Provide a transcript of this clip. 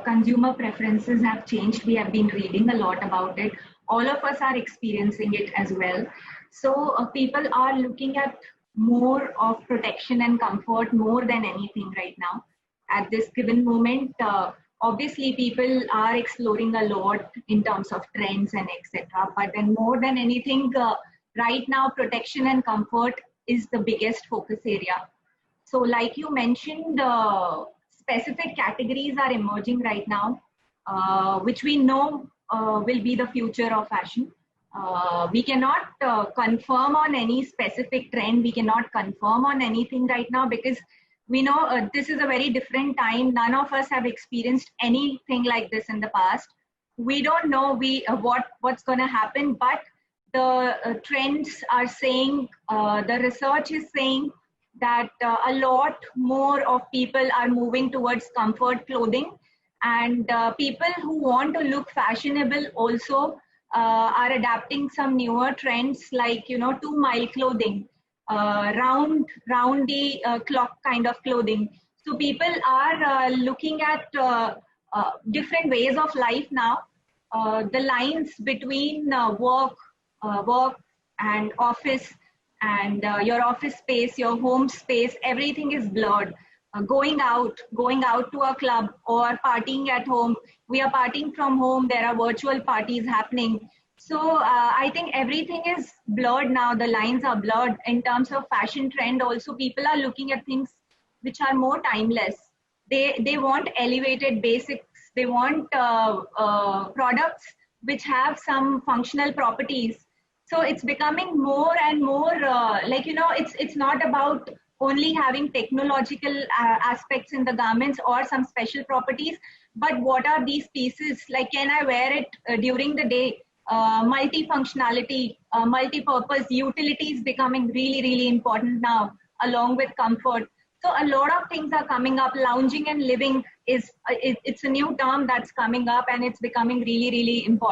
consumer preferences have changed. We have been reading a lot about it. All of us are experiencing it as well. So people are looking at more of protection and comfort more than anything right now. At this given moment, obviously people are exploring a lot in terms of trends and etc. But then more than anything, right now, protection and comfort is the biggest focus area. So like you mentioned, specific categories are emerging right now, which we know will be the future of fashion. We cannot confirm on any specific trend. We cannot confirm on anything right now because we know this is a very different time. None of us have experienced anything like this in the past. We don't know what's going to happen, but the trends are saying, the research is saying that a lot more of people are moving towards comfort clothing, and people who want to look fashionable also are adapting some newer trends like 2 mile clothing, round the clock kind of clothing. So people are looking at different ways of life now. The lines between work and office and your office space, your home space, everything is blurred. Going out to a club or partying at home. We are partying from home. There are virtual parties happening. So I think everything is blurred now. The lines are blurred. In terms of fashion trend also, people are looking at things which are more timeless. They want elevated basics. They want products which have some functional properties. So it's becoming more and more it's not about only having technological aspects in the garments or some special properties, but what are these pieces? Like, can I wear it during the day? Multifunctionality, multi-purpose, utility is becoming really, really important now, along with comfort. So a lot of things are coming up. Lounging and living it's a new term that's coming up, and it's becoming really, really important.